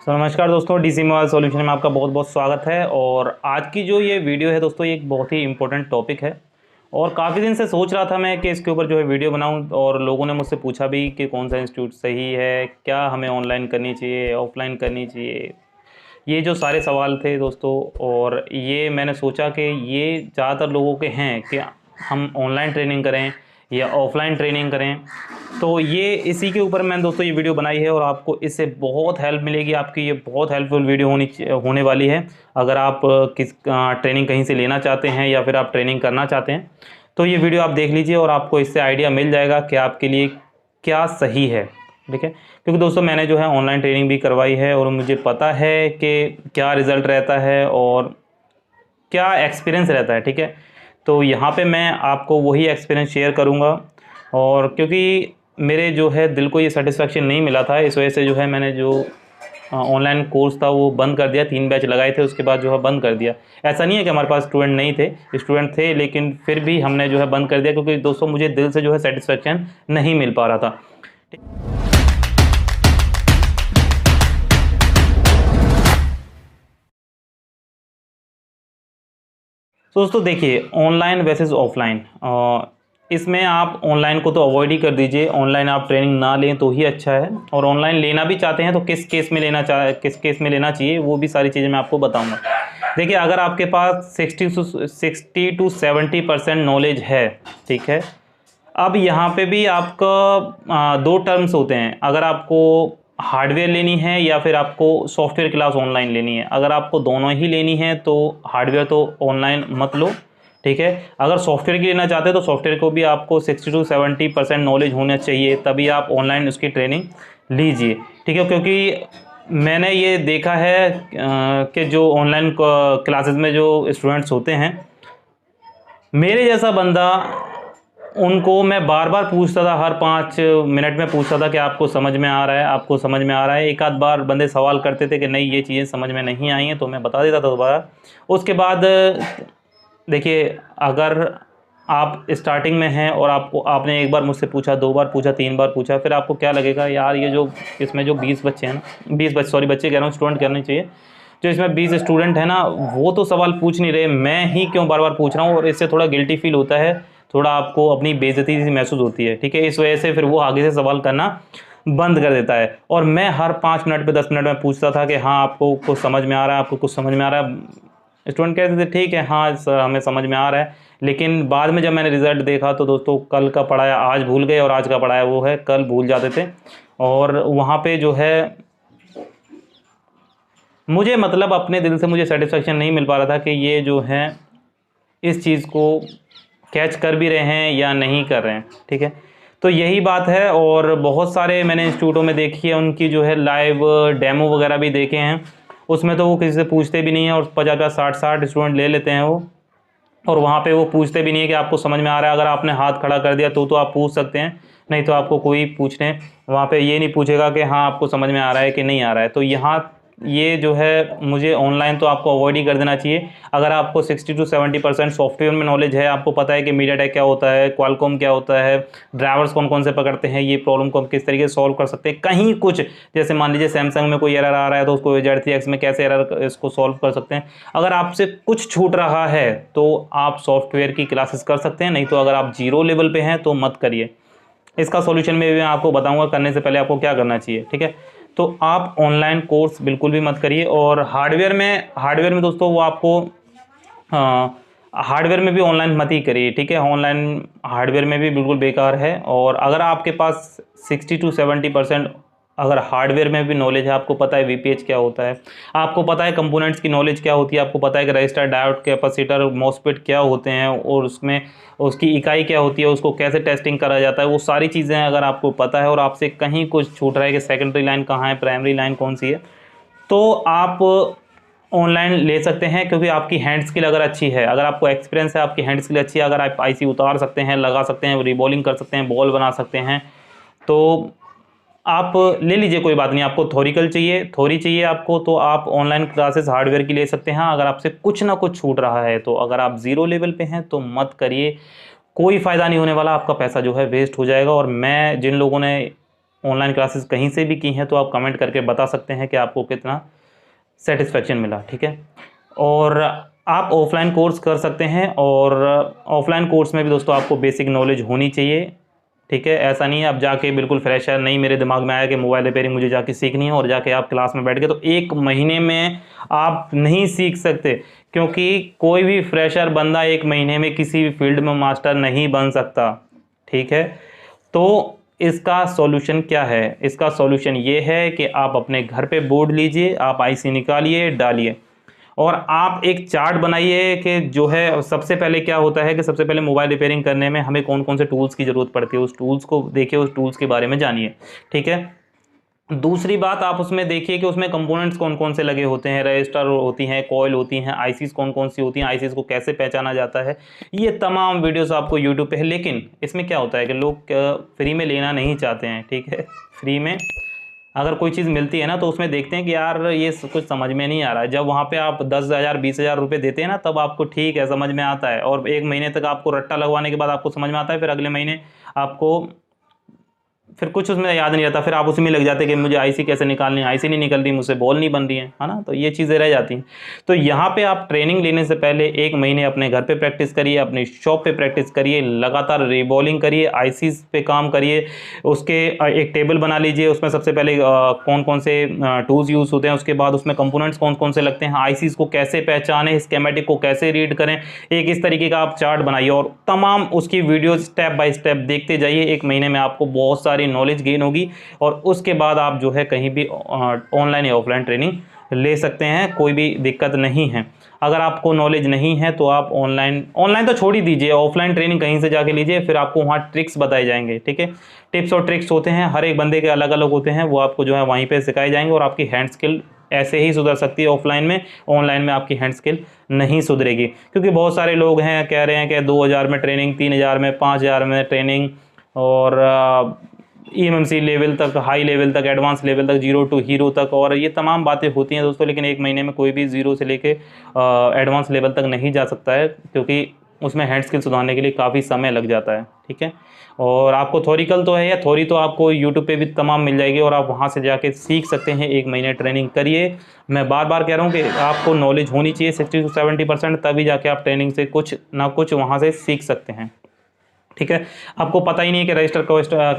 नमस्कार दोस्तों, DC mobile solution में आपका बहुत बहुत स्वागत है। और आज की जो ये वीडियो है दोस्तों, ये एक बहुत ही इंपॉर्टेंट टॉपिक है और काफ़ी दिन से सोच रहा था मैं कि इसके ऊपर जो है वीडियो बनाऊं। और लोगों ने मुझसे पूछा भी कि कौन सा इंस्टीट्यूट सही है, क्या हमें ऑनलाइन करनी चाहिए, ऑफलाइन करनी चाहिए, ये जो सारे सवाल थे दोस्तों। और ये मैंने सोचा कि ये ज़्यादातर लोगों के हैं कि हम ऑनलाइन ट्रेनिंग करें या ऑफलाइन ट्रेनिंग करें। तो ये इसी के ऊपर मैंने दोस्तों ये वीडियो बनाई है और आपको इससे बहुत हेल्प मिलेगी। आपकी ये बहुत हेल्पफुल वीडियो होने वाली है। अगर आप किस ट्रेनिंग कहीं से लेना चाहते हैं या फिर आप ट्रेनिंग करना चाहते हैं तो ये वीडियो आप देख लीजिए और आपको इससे आइडिया मिल जाएगा कि आपके लिए क्या सही है। ठीक है, क्योंकि दोस्तों मैंने जो है ऑनलाइन ट्रेनिंग भी करवाई है और मुझे पता है कि क्या रिज़ल्ट रहता है और क्या एक्सपीरियंस रहता है। ठीक है, तो यहाँ पे मैं आपको वही एक्सपीरियंस शेयर करूँगा। और क्योंकि मेरे जो है दिल को ये सेटिस्फेक्शन नहीं मिला था, इस वजह से जो है मैंने जो ऑनलाइन कोर्स था वो बंद कर दिया। 3 बैच लगाए थे, उसके बाद जो है बंद कर दिया। ऐसा नहीं है कि हमारे पास स्टूडेंट नहीं थे, स्टूडेंट थे, लेकिन फिर भी हमने जो है बंद कर दिया क्योंकि दोस्तों मुझे दिल से जो है सेटिस्फेक्शन नहीं मिल पा रहा था। तो दोस्तों देखिए, ऑनलाइन वर्सेस ऑफलाइन, इसमें आप ऑनलाइन को तो अवॉइड ही कर दीजिए। ऑनलाइन आप ट्रेनिंग ना लें तो ही अच्छा है। और ऑनलाइन लेना भी चाहते हैं तो किस केस में लेना चाहिए वो भी सारी चीज़ें मैं आपको बताऊंगा। देखिए, अगर आपके पास 60 टू 70% नॉलेज है, ठीक है। अब यहाँ पे भी आपका दो टर्म्स होते हैं। अगर आपको हार्डवेयर लेनी है या फिर आपको सॉफ्टवेयर क्लास ऑनलाइन लेनी है। अगर आपको दोनों ही लेनी है तो हार्डवेयर तो ऑनलाइन मत लो, ठीक है। अगर सॉफ्टवेयर की लेना चाहते हैं तो सॉफ्टवेयर को भी आपको 60 टू 70% नॉलेज होना चाहिए, तभी आप ऑनलाइन उसकी ट्रेनिंग लीजिए। ठीक है, क्योंकि मैंने ये देखा है कि जो ऑनलाइन क्लासेस में जो स्टूडेंट्स होते हैं, मेरे जैसा बंदा, उनको मैं बार बार पूछता था, हर 5 मिनट में पूछता था कि आपको समझ में आ रहा है, आपको समझ में आ रहा है। एक आध बार बंदे सवाल करते थे कि नहीं ये चीज़ें समझ में नहीं आई हैं, तो मैं बता देता था दोबारा। उसके बाद देखिए, अगर आप स्टार्टिंग में हैं और आपने एक बार मुझसे पूछा, 2 बार पूछा, 3 बार पूछा, फिर आपको क्या लगेगा, यार ये जो इसमें जो 20 बच्चे हैं ना, 20 बच्चे, सॉरी बच्चे कह रहा हूँ, स्टूडेंट कहने चाहिए, जो इसमें 20 स्टूडेंट है ना, वो तो सवाल पूछ नहीं रहे, मैं ही क्यों बार बार पूछ रहा हूँ। और इससे थोड़ा गिल्टी फील होता है, थोड़ा आपको अपनी बेइज्जती सी महसूस होती है। ठीक है, इस वजह से फिर वो आगे से सवाल करना बंद कर देता है। और मैं हर 5 मिनट पे 10 मिनट में पूछता था कि हाँ आपको कुछ समझ में आ रहा है, आपको कुछ समझ में आ रहा है। स्टूडेंट कहते थे ठीक है, हाँ सर हमें समझ में आ रहा है। लेकिन बाद में जब मैंने रिज़ल्ट देखा तो दोस्तों, कल का पढ़ाया आज भूल गए और आज का पढ़ाया वो है कल भूल जाते थे। और वहाँ पे जो है मुझे, मतलब अपने दिल से मुझे सेटिस्फेक्शन नहीं मिल पा रहा था कि ये जो है इस चीज़ को कैच कर भी रहे हैं या नहीं कर रहे हैं। ठीक है, तो यही बात है। और बहुत सारे मैंने इंस्टीट्यूटों में देखी है, उनकी जो है लाइव डेमो वगैरह भी देखे हैं, उसमें तो वो किसी से पूछते भी नहीं है और 50-50 60-60 स्टूडेंट ले लेते हैं वो। और वहाँ पे वो पूछते भी नहीं है कि आपको समझ में आ रहा है। अगर आपने हाथ खड़ा कर दिया तो आप पूछ सकते हैं, नहीं तो आपको कोई पूछने वहाँ पे ये नहीं पूछेगा कि हाँ आपको समझ में आ रहा है कि नहीं आ रहा है। तो यहाँ ये जो है, मुझे ऑनलाइन तो आपको अवॉइड ही कर देना चाहिए। अगर आपको 60 टू 70% सॉफ्टवेयर में नॉलेज है, आपको पता है कि मीडियाटेक क्या होता है, क्वालकॉम क्या होता है, ड्राइवर्स कौन कौन से पकड़ते हैं, ये प्रॉब्लम को हम किस तरीके से सॉल्व कर सकते हैं, कहीं कुछ जैसे मान लीजिए सैमसंग में कोई एरर आ रहा है तो उसको Z3X में कैसे एरर इसको सॉल्व कर सकते हैं। अगर आपसे कुछ छूट रहा है तो आप सॉफ्टवेयर की क्लासेस कर सकते हैं, नहीं तो अगर आप जीरो लेवल पे हैं तो मत करिए। इसका सॉल्यूशन में भी मैं आपको बताऊंगा करने से पहले आपको क्या करना चाहिए। ठीक है, तो आप ऑनलाइन कोर्स बिल्कुल भी मत करिए। और हार्डवेयर में दोस्तों वो आपको हार्डवेयर में भी ऑनलाइन मत ही करिए। ठीक है, ऑनलाइन हार्डवेयर में भी बिल्कुल बेकार है। और अगर आपके पास 60 टू 70% अगर हार्डवेयर में भी नॉलेज है, आपको पता है VPH क्या होता है, आपको पता है कंपोनेंट्स की नॉलेज क्या होती है, आपको पता है कि रजिस्टर, डायोड, कैपेसिटर, मॉसफेट क्या होते हैं और उसमें उसकी इकाई क्या होती है, उसको कैसे टेस्टिंग करा जाता है, वो सारी चीज़ें अगर आपको पता है और आपसे कहीं कुछ छूट रहा है कि सेकेंडरी लाइन कहाँ है, प्राइमरी लाइन कौन सी है, तो आप ऑनलाइन ले सकते हैं। क्योंकि आपकी हैंड स्किल अगर अच्छी है, अगर आपको एक्सपीरियंस है, आपकी हैंड स्किल अच्छी है, अगर आप IC उतार सकते हैं, लगा सकते हैं, रिबॉलिंग कर सकते हैं, बॉल बना सकते हैं, तो आप ले लीजिए, कोई बात नहीं। आपको थोरी चाहिए आपको, तो आप ऑनलाइन क्लासेस हार्डवेयर की ले सकते हैं। अगर आपसे कुछ ना कुछ छूट रहा है तो अगर आप ज़ीरो लेवल पे हैं तो मत करिए, कोई फ़ायदा नहीं होने वाला, आपका पैसा जो है वेस्ट हो जाएगा। और मैं जिन लोगों ने ऑनलाइन क्लासेस कहीं से भी की हैं तो आप कमेंट करके बता सकते हैं कि आपको कितना सेटिस्फेक्शन मिला, ठीक है। और आप ऑफलाइन कोर्स कर सकते हैं, और ऑफलाइन कोर्स में भी दोस्तों आपको बेसिक नॉलेज होनी चाहिए, ठीक है। ऐसा नहीं है आप जाके बिल्कुल फ्रेशर, नहीं मेरे दिमाग में आया कि मोबाइल रिपेयरिंग मुझे जाके सीखनी है और जाके आप क्लास में बैठ गए, तो एक महीने में आप नहीं सीख सकते, क्योंकि कोई भी फ्रेशर बंदा एक महीने में किसी भी फील्ड में मास्टर नहीं बन सकता, ठीक है। तो इसका सॉल्यूशन क्या है? इसका सॉल्यूशन ये है कि आप अपने घर पे बोर्ड लीजिए, आप आईसी निकालिए, डालिए, और आप एक चार्ट बनाइए कि जो है सबसे पहले क्या होता है कि सबसे पहले मोबाइल रिपेयरिंग करने में हमें कौन कौन से टूल्स की ज़रूरत पड़ती है, उस टूल्स को देखिए, उस टूल्स के बारे में जानिए, ठीक है। दूसरी बात, आप उसमें देखिए कि उसमें कंपोनेंट्स कौन कौन से लगे होते हैं, रजिस्टर होती हैं, कॉइल होती हैं, आईसीज कौन कौन सी होती हैं, आईसीज को कैसे पहचाना जाता है, ये तमाम वीडियोस आपको यूट्यूब पे है। लेकिन इसमें क्या होता है कि लोग फ्री में लेना नहीं चाहते हैं, ठीक है। फ्री में अगर कोई चीज़ मिलती है ना तो उसमें देखते हैं कि यार ये कुछ समझ में नहीं आ रहा है। जब वहाँ पे आप 10,000 20,000 रुपये देते हैं ना, तब आपको ठीक है समझ में आता है, और एक महीने तक आपको रट्टा लगवाने के बाद आपको समझ में आता है, फिर अगले महीने आपको फिर कुछ उसमें याद नहीं रहता, फिर आप उसी में लग जाते हैं कि मुझे आईसी कैसे निकालनी है, आईसी नहीं निकल रही, मुझसे बॉल नहीं बन रही है ना, तो ये चीज़ें रह जाती हैं। तो यहाँ पे आप ट्रेनिंग लेने से पहले एक महीने अपने घर पे प्रैक्टिस करिए, अपनी शॉप पे प्रैक्टिस करिए, लगातार रीबॉलिंग करिए, आईसीज पे काम करिए, उसके एक टेबल बना लीजिए, उसमें सबसे पहले कौन कौन से टूल्स यूज़ होते हैं, उसके बाद उसमें कंपोनेंट्स कौन कौन से लगते हैं, आईसीज को कैसे पहचानें, स्कीमेटिक को कैसे रीड करें, एक इस तरीके का आप चार्ट बनाइए, और तमाम उसकी वीडियो स्टेप बाय स्टेप देखते जाइए। एक महीने में आपको बहुत सारी नॉलेज गेन होगी, और उसके बाद आप जो है कहीं भी ऑनलाइन या ऑफलाइन ट्रेनिंग ले सकते हैं, कोई भी दिक्कत नहीं है। अगर आपको नॉलेज नहीं है तो आप ऑनलाइन तो छोड़ ही दीजिए, ऑफलाइन ट्रेनिंग कहीं से जाके लीजिए, फिर आपको वहाँ ट्रिक्स बताए जाएंगे, ठीक है। टिप्स और ट्रिक्स होते हैं, हर एक बंदे के अलग अलग होते हैं, वो आपको जो है वहीं पे सिखाए जाएंगे, और आपकी हैंड स्किल ऐसे ही सुधर सकती है ऑफलाइन में। ऑनलाइन में आपकी हैंड स्किल नहीं सुधरेगी, क्योंकि बहुत सारे लोग हैं कह रहे हैं कि 2,000 में ट्रेनिंग, 3,000 में, 5,000 में ट्रेनिंग, और EMMC लेवल तक, हाई लेवल तक, एडवांस लेवल तक, 0 टू हीरो तक, और ये तमाम बातें होती हैं दोस्तों। लेकिन एक महीने में कोई भी 0 से लेके एडवांस लेवल तक नहीं जा सकता है, क्योंकि उसमें हैंड स्किल सुधारने के लिए काफ़ी समय लग जाता है, ठीक है। और आपको थ्योरिकल तो है, या थ्योरी तो आपको यूट्यूब पे भी तमाम मिल जाएगी, और आप वहाँ से जाके सीख सकते हैं। एक महीने ट्रेनिंग करिए। मैं बार बार कह रहा हूँ कि आपको नॉलेज होनी चाहिए 60 से 70%, तभी जाके आप ट्रेनिंग से कुछ ना कुछ वहाँ से सीख सकते हैं, ठीक है। आपको पता ही नहीं है कि रजिस्टर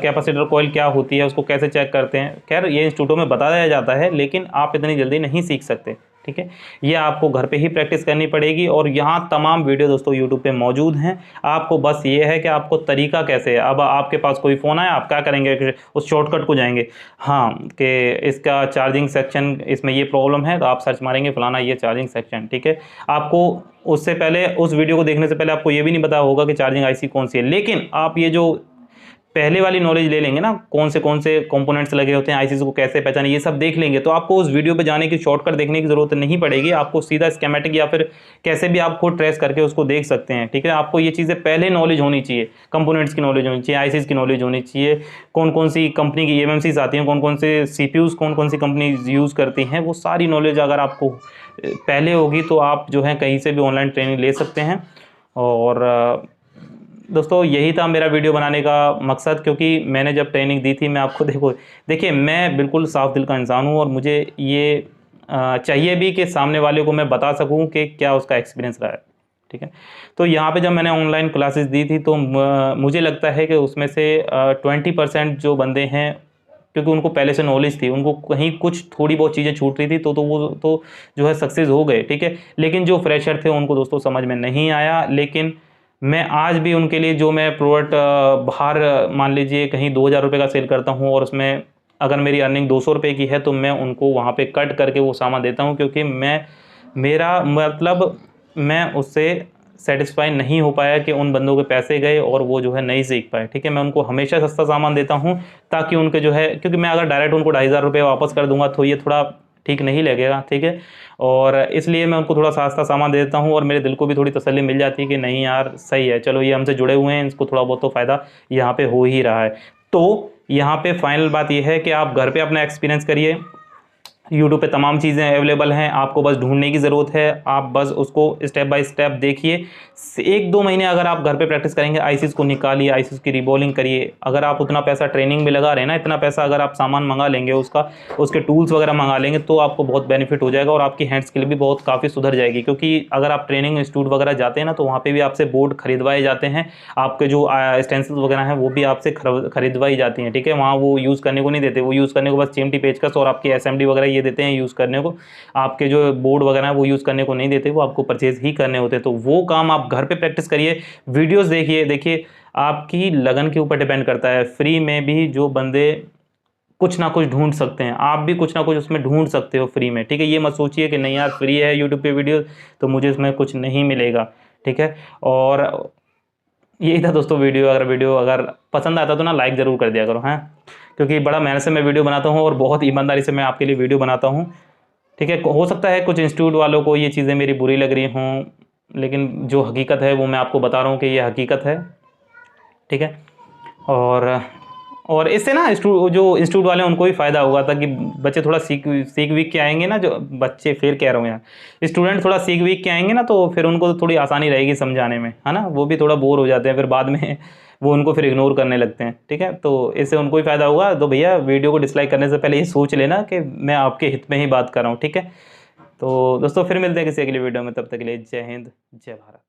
कैपेसिटर कॉइल क्या होती है, उसको कैसे चेक करते हैं। खैर ये इंस्टीट्यूटों में बताया जाता है, लेकिन आप इतनी जल्दी नहीं सीख सकते, ठीक है। ये आपको घर पे ही प्रैक्टिस करनी पड़ेगी, और यहाँ तमाम वीडियो दोस्तों यूट्यूब पे मौजूद हैं। आपको बस ये है कि आपको तरीका कैसे है। अब आपके पास कोई फ़ोन आया, आप क्या करेंगे कि उस शॉर्टकट को जाएंगे, हाँ कि इसका चार्जिंग सेक्शन, इसमें ये प्रॉब्लम है, तो आप सर्च मारेंगे फलाना ये चार्जिंग सेक्शन, ठीक है। आपको उससे पहले, उस वीडियो को देखने से पहले आपको ये भी नहीं पता होगा कि चार्जिंग आईसी कौन सी है। लेकिन आप ये जो पहले वाली नॉलेज ले लेंगे ना, कौन से कंपोनेंट्स लगे होते हैं, आईसीज को कैसे पहचाने, ये सब देख लेंगे, तो आपको उस वीडियो पे जाने की, शॉर्टकट देखने की ज़रूरत नहीं पड़ेगी। आपको सीधा स्कीमेटिक या फिर कैसे भी आप खुद ट्रेस करके उसको देख सकते हैं, ठीक है। आपको ये चीज़ें पहले नॉलेज होनी चाहिए, कंपोनेंट्स की नॉलेज होनी चाहिए, आईसीज की नॉलेज होनी चाहिए, कौन कौन सी कंपनी की EMMCs आती हैं, कौन कौन से CPUs कौन कौन सी कंपनी यूज़ करती हैं, वो सारी नॉलेज अगर आपको पहले होगी तो आप जो है कहीं से भी ऑनलाइन ट्रेनिंग ले सकते हैं। और दोस्तों यही था मेरा वीडियो बनाने का मकसद, क्योंकि मैंने जब ट्रेनिंग दी थी, मैं आपको देखिए मैं बिल्कुल साफ दिल का इंसान हूँ, और मुझे ये चाहिए भी कि सामने वाले को मैं बता सकूँ कि क्या उसका एक्सपीरियंस रहा है, ठीक है। तो यहाँ पे जब मैंने ऑनलाइन क्लासेस दी थी, तो मुझे लगता है कि उसमें से 20% जो बंदे हैं, क्योंकि उनको पहले से नॉलेज थी, उनको कहीं कुछ थोड़ी बहुत चीज़ें छूट रही थी, तो वो तो जो है सक्सेस हो गए, ठीक है। लेकिन जो फ्रेशर थे उनको दोस्तों समझ में नहीं आया। लेकिन मैं आज भी उनके लिए, जो मैं प्रोडक्ट बाहर मान लीजिए कहीं 2,000 रुपये का सेल करता हूँ, और उसमें अगर मेरी अर्निंग 200 रुपये की है, तो मैं उनको वहाँ पे कट करके वो सामान देता हूँ, क्योंकि मेरा मतलब मैं उससे सेटिस्फाई नहीं हो पाया कि उन बंदों के पैसे गए और वो जो है नहीं सीख पाए, ठीक है। मैं उनको हमेशा सस्ता सामान देता हूँ, ताकि उनके जो है, क्योंकि मैं अगर डायरेक्ट उनको 2,500 रुपये वापस कर दूंगा तो ये थोड़ा ठीक नहीं लगेगा, ठीक है। और इसलिए मैं उनको थोड़ा सस्ता सामान दे देता हूँ, और मेरे दिल को भी थोड़ी तसल्ली मिल जाती है कि नहीं यार सही है, चलो ये हमसे जुड़े हुए हैं, इसको थोड़ा बहुत तो फ़ायदा यहाँ पे हो ही रहा है। तो यहाँ पे फाइनल बात यह है कि आप घर पे अपना एक्सपीरियंस करिए, यूट्यूब पे तमाम चीज़ें अवेलेबल हैं, आपको बस ढूंढने की ज़रूरत है। आप बस उसको स्टेप बाय स्टेप देखिए। 1-2 महीने अगर आप घर पे प्रैक्टिस करेंगे, आईसीस को निकालिए, आईसीस की रीबॉलिंग करिए। अगर आप उतना पैसा ट्रेनिंग में लगा रहे हैं ना, इतना पैसा अगर आप सामान मंगा लेंगे उसका, उसके टूल्स वगैरह मंगा लेंगे, तो आपको बहुत बेनिफिट हो जाएगा और आपकी हैंड स्किल भी बहुत काफ़ी सुधर जाएगी। क्योंकि अगर आप ट्रेनिंग इंस्टीट्यूट वगैरह जाते हैं ना, तो वहाँ पर भी आपसे बोर्ड खरीदवाए जाते हैं, आपके जो स्टेंसिल्स वगैरह हैं वो भी आपसे खरीदवाई जाती हैं, ठीक है। वहाँ वो यूज़ करने को नहीं देते, वो यूज़ करने को बस चिमटी पेचकस और आपकी एसएमडी वगैरह ये देते हैं यूज़ करने को। आपके जो बोर्ड वगैरह है वो यूज़ करने को नहीं देते, वो आपको परचेज़ ही करने होते हैं। तो वो काम आप घर पे प्रैक्टिस करिए, वीडियोज़ देखिए। देखिए, आपकी लगन के ऊपर डिपेंड करता है। फ्री में भी जो बंदे कुछ ना कुछ ढूंढ सकते हैं, आप भी कुछ ना कुछ उसमें ढूंढ सकते हो फ्री में, ठीक है। ये मत सोचिए कि नहीं यार फ्री है यूट्यूब पे वीडियो तो मुझे इसमें कुछ नहीं मिलेगा, ठीक है। और यही था दोस्तों वीडियो। अगर पसंद आता तो ना लाइक ज़रूर कर दिया करो, हैं, क्योंकि बड़ा मेहनत से मैं वीडियो बनाता हूँ और बहुत ईमानदारी से मैं आपके लिए वीडियो बनाता हूँ, ठीक है। हो सकता है कुछ इंस्टीट्यूट वालों को ये चीज़ें मेरी बुरी लग रही हों, लेकिन जो हकीकत है वो मैं आपको बता रहा हूँ कि ये हकीकत है, ठीक है। और इससे ना जो इंस्टीट्यूट वाले हैं उनको भी फ़ायदा होगा, ताकि बच्चे थोड़ा सीख वीख के आएंगे ना, जो बच्चे फिर कह रहा हूँ यार, स्टूडेंट थोड़ा सीख वीख के आएंगे ना, तो फिर उनको थोड़ी आसानी रहेगी समझाने में, है ना। वो भी थोड़ा बोर हो जाते हैं फिर बाद में वो उनको फिर इग्नोर करने लगते हैं, ठीक है। तो इससे उनको ही फ़ायदा होगा। तो भैया वीडियो को डिसलाइक करने से पहले ये सोच लेना कि मैं आपके हित में ही बात कर रहा हूँ, ठीक है। तो दोस्तों फिर मिलते हैं किसी अगली वीडियो में, तब तक के लिए जय हिंद, जय भारत।